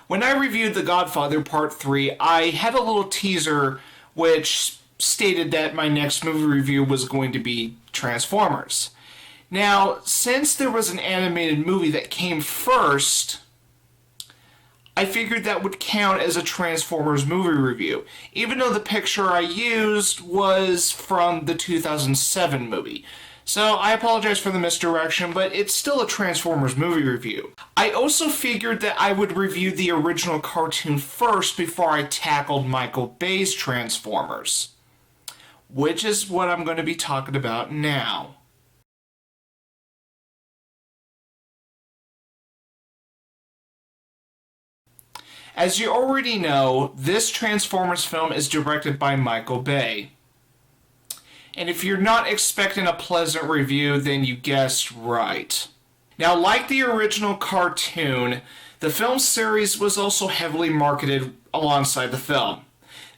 When I reviewed The Godfather Part 3, I had a little teaser which stated that my next movie review was going to be Transformers. Now, since there was an animated movie that came first, I figured that would count as a Transformers movie review, even though the picture I used was from the 2007 movie. So I apologize for the misdirection, but it's still a Transformers movie review. I also figured that I would review the original cartoon first before I tackled Michael Bay's Transformers, which is what I'm going to be talking about now. As you already know, this Transformers film is directed by Michael Bay. And if you're not expecting a pleasant review, then you guessed right. Now, like the original cartoon, the film series was also heavily marketed alongside the film.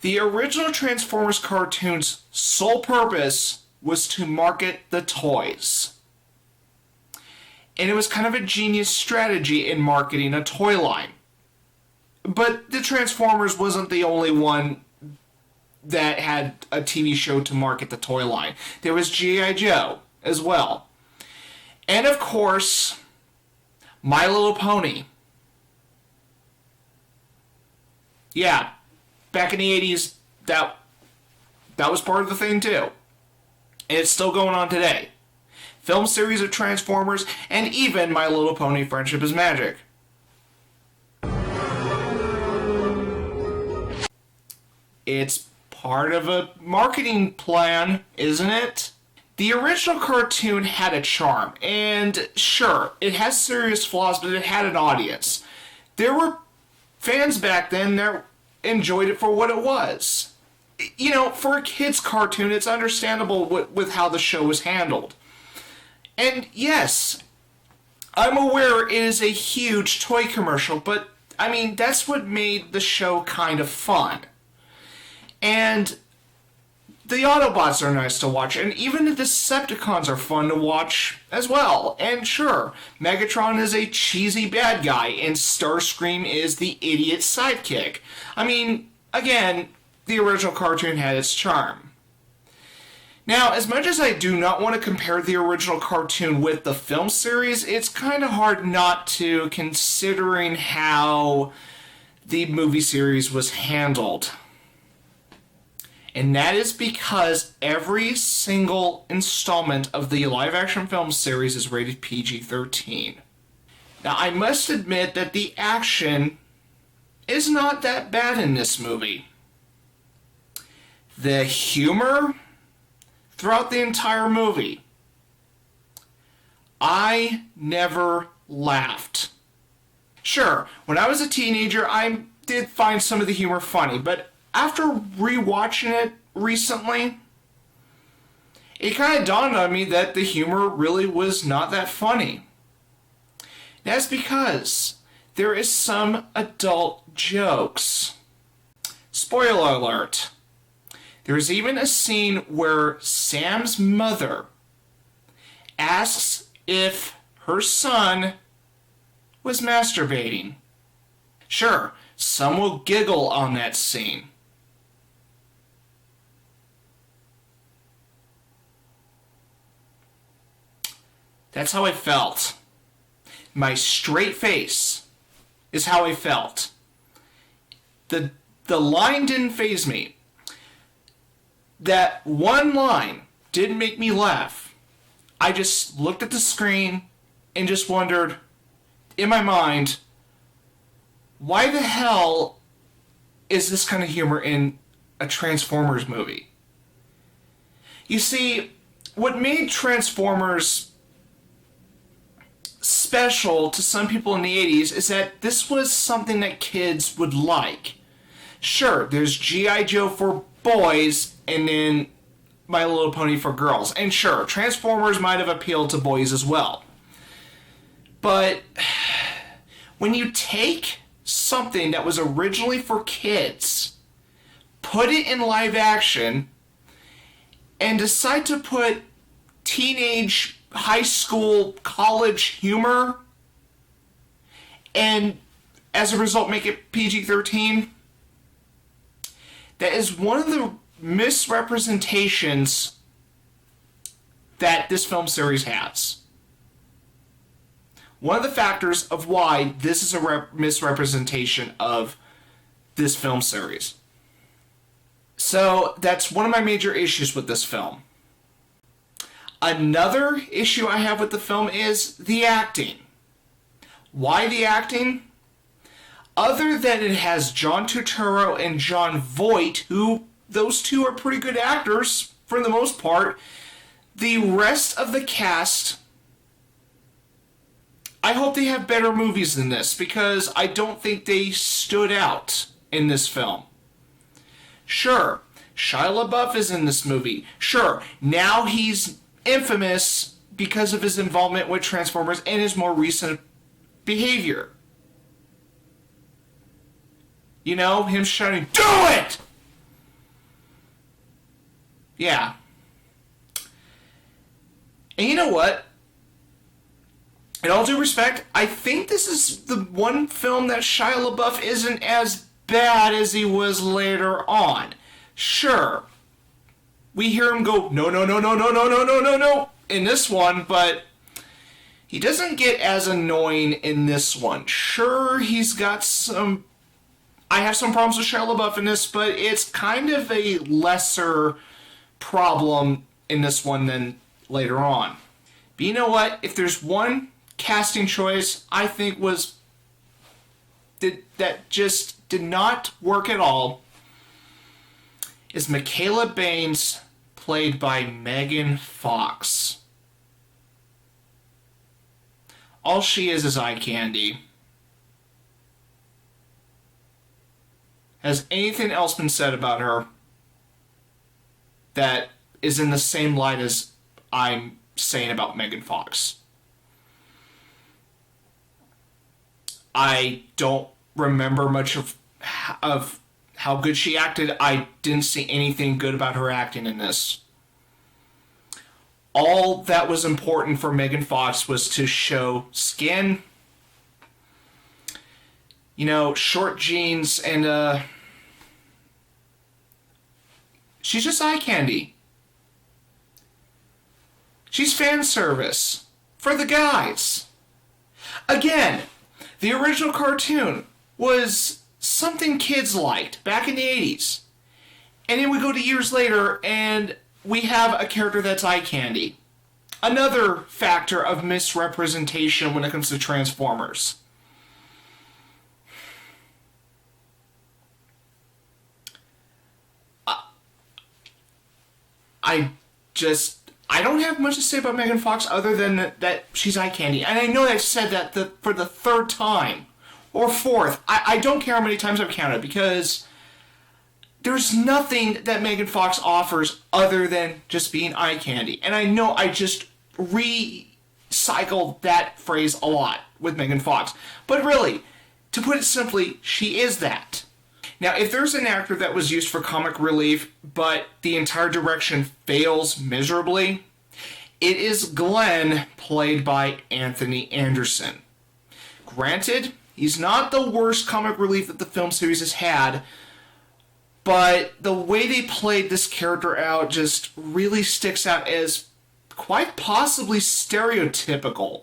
The original Transformers cartoon's sole purpose was to market the toys. And it was kind of a genius strategy in marketing a toy line. But the Transformers wasn't the only one that had a TV show to market the toy line. There was G.I. Joe as well. And of course, My Little Pony. Yeah, back in the 80s, that was part of the thing too. And it's still going on today. Film series of Transformers, and even My Little Pony Friendship is Magic. It's part of a marketing plan, isn't it? The original cartoon had a charm, and sure, it has serious flaws, but it had an audience. There were fans back then that enjoyed it for what it was. You know, for a kid's cartoon, it's understandable with how the show was handled. And yes, I'm aware it is a huge toy commercial, but I mean, that's what made the show kind of fun. And the Autobots are nice to watch, and even the Decepticons are fun to watch as well. And sure, Megatron is a cheesy bad guy, and Starscream is the idiot sidekick. I mean, again, the original cartoon had its charm. Now, as much as I do not want to compare the original cartoon with the film series, it's kind of hard not to, considering how the movie series was handled. And that is because every single installment of the live-action film series is rated PG-13. Now, I must admit that the action is not that bad in this movie. The humor throughout the entire movie, I never laughed. Sure, when I was a teenager, I did find some of the humor funny, but after rewatching it recently, it kind of dawned on me that the humor really was not that funny. That's because there is some adult jokes. Spoiler alert. There's even a scene where Sam's mother asks if her son was masturbating. Sure, some will giggle on that scene. That's how I felt. My straight face is how I felt. The line didn't faze me. That one line didn't make me laugh. I just looked at the screen and just wondered, in my mind, why the hell is this kind of humor in a Transformers movie? You see, what made Transformers special to some people in the 80s is that this was something that kids would like. Sure, there's G.I. Joe for boys and then My Little Pony for girls. And sure, Transformers might have appealed to boys as well. But when you take something that was originally for kids, put it in live action, and decide to put teenage, high school, college humor and as a result make it PG-13. That is one of the misrepresentations that this film series has. One of the factors of why this is a misrepresentation of this film series. So that's one of my major issues with this film. Another issue I have with the film is the acting. Why the acting? Other than it has John Turturro and Jon Voight, who those two are pretty good actors for the most part, the rest of the cast, I hope they have better movies than this, because I don't think they stood out in this film. Sure, Shia LaBeouf is in this movie. Sure, now he's infamous because of his involvement with Transformers and his more recent behavior. You know, him shouting, "Do it!" Yeah. And you know what? In all due respect, I think this is the one film that Shia LaBeouf isn't as bad as he was later on. Sure, we hear him go, no, no, no, no, no, no, no, no, no, no, in this one, but he doesn't get as annoying in this one. Sure, he's got some... I have some problems with Shia LaBeouf in this, but it's kind of a lesser problem in this one than later on. But you know what? If there's one casting choice I think that just did not work at all, is Mikaela Banes, played by Megan Fox. All she is eye candy. Has anything else been said about her that is in the same light as I'm saying about Megan Fox? I don't remember much of how good she acted. I didn't see anything good about her acting in this. All that was important for Megan Fox was to show skin, you know, short jeans, and she's just eye candy. She's fan service for the guys. Again, the original cartoon was something kids liked back in the 80s. And then we go to years later and we have a character that's eye candy. Another factor of misrepresentation when it comes to Transformers. I don't have much to say about Megan Fox other than that she's eye candy. And I know I've said that for the third time or fourth. I don't care how many times I've counted, because there's nothing that Megan Fox offers other than just being eye candy. And I know I just recycled that phrase a lot with Megan Fox. But really, to put it simply, she is that. Now, if there's an actor that was used for comic relief, but the entire direction fails miserably, it is Glenn, played by Anthony Anderson. Granted, he's not the worst comic relief that the film series has had, but the way they played this character out just really sticks out as quite possibly stereotypical.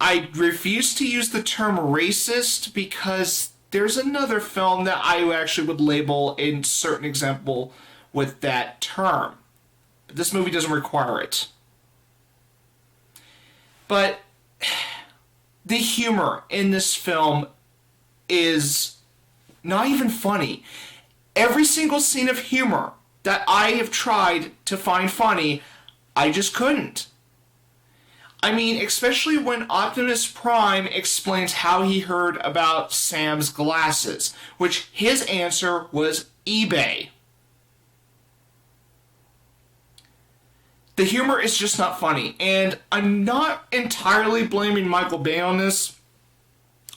I refuse to use the term racist because there's another film that I actually would label a certain example with that term. But this movie doesn't require it. But the humor in this film is not even funny. Every single scene of humor that I have tried to find funny, I just couldn't. I mean, especially when Optimus Prime explains how he heard about Sam's glasses, which his answer was eBay. The humor is just not funny, and I'm not entirely blaming Michael Bay on this.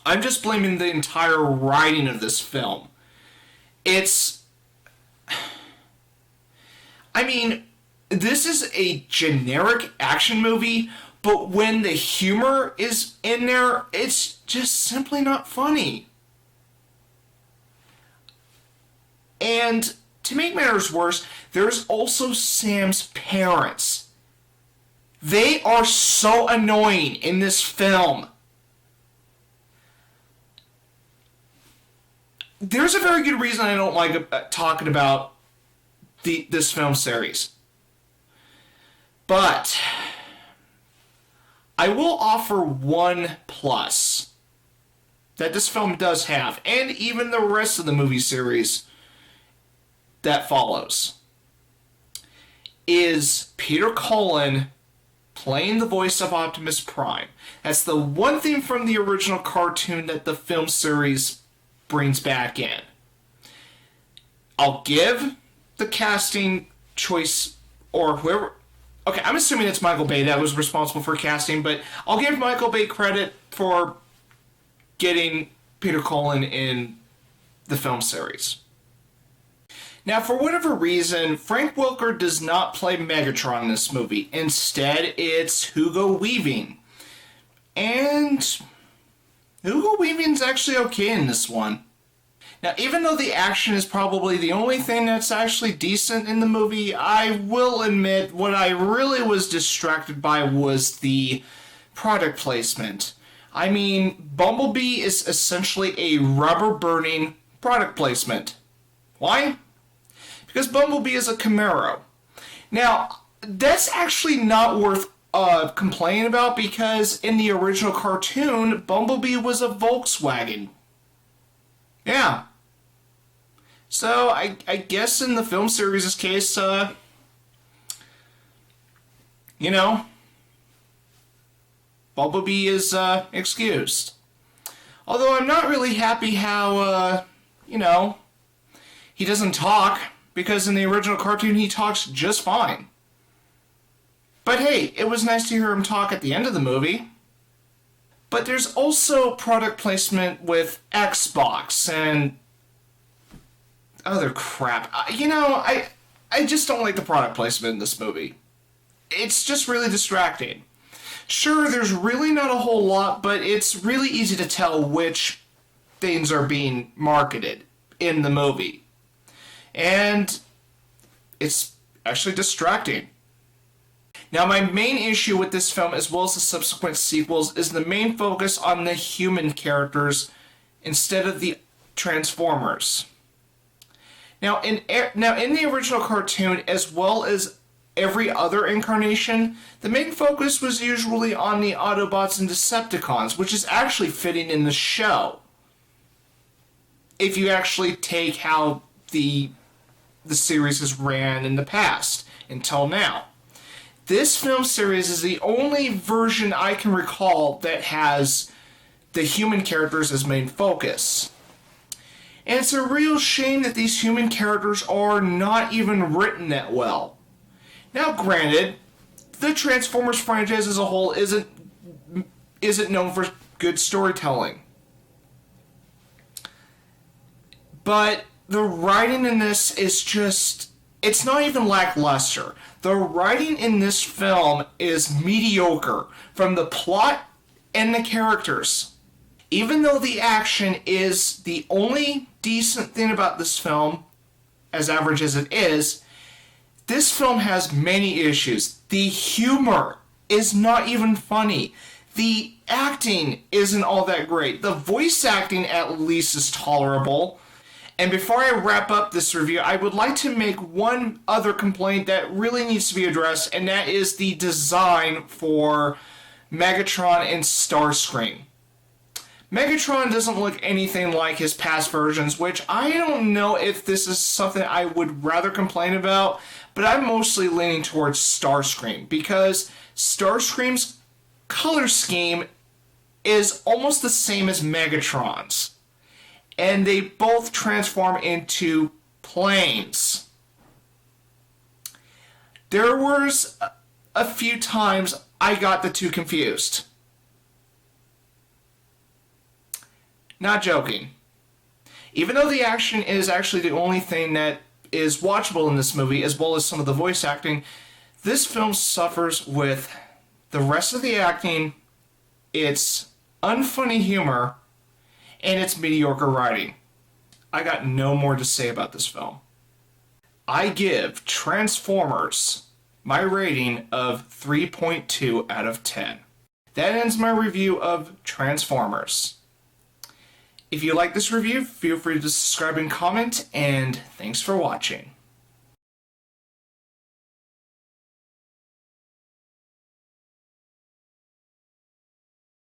I'm just blaming the entire writing of this film. I mean, this is a generic action movie, But when the humor is in there, it's just simply not funny. And to make matters worse, there's also Sam's parents. They are so annoying in this film. There's a very good reason I don't like talking about this film series. But I will offer one plus that this film does have, and even the rest of the movie series that follows, is Peter Cullen playing the voice of Optimus Prime. That's the one thing from the original cartoon that the film series brings back in. I'll give the casting choice, or whoever... Okay, I'm assuming it's Michael Bay that was responsible for casting, but I'll give Michael Bay credit for getting Peter Cullen in the film series. Now, for whatever reason, Frank Welker does not play Megatron in this movie. Instead, it's Hugo Weaving. And Hugo Weaving's actually okay in this one. Now, even though the action is probably the only thing that's actually decent in the movie, I will admit what I really was distracted by was the product placement. I mean, Bumblebee is essentially a rubber-burning product placement. Why? Because Bumblebee is a Camaro. Now, that's actually not worth complaining about, because in the original cartoon, Bumblebee was a Volkswagen. Yeah. So, I guess in the film series' case, Bumblebee is excused. Although I'm not really happy how, he doesn't talk, because in the original cartoon he talks just fine. But hey, it was nice to hear him talk at the end of the movie. But there's also product placement with Xbox and other crap. I just don't like the product placement in this movie. It's just really distracting. Sure, there's really not a whole lot, but it's really easy to tell which things are being marketed in the movie. And it's actually distracting. Now, my main issue with this film, as well as the subsequent sequels, is the main focus on the human characters instead of the Transformers. Now, in the original cartoon, as well as every other incarnation, the main focus was usually on the Autobots and Decepticons, which is actually fitting in the show. If you actually take how the series has ran in the past until now. This film series is the only version I can recall that has the human characters as main focus. And it's a real shame that these human characters are not even written that well. Now, granted, the Transformers franchise as a whole isn't known for good storytelling. But the writing in this is just... it's not even lackluster. The writing in this film is mediocre, from the plot and the characters. Even though the action is the only decent thing about this film, as average as it is, this film has many issues. The humor is not even funny. The acting isn't all that great. The voice acting at least is tolerable. And before I wrap up this review, I would like to make one other complaint that really needs to be addressed, and that is the design for Megatron and Starscream. Megatron doesn't look anything like his past versions, which I don't know if this is something I would rather complain about, but I'm mostly leaning towards Starscream, because Starscream's color scheme is almost the same as Megatron's. And they both transform into planes. There was a few times I got the two confused. Not joking. Even though the action is actually the only thing that is watchable in this movie, as well as some of the voice acting, this film suffers with The rest of the acting, it's unfunny humor, and it's mediocre writing. I got no more to say about this film. I give Transformers my rating of 3.2 out of 10. That ends my review of Transformers. If you like this review, feel free to subscribe and comment, and thanks for watching.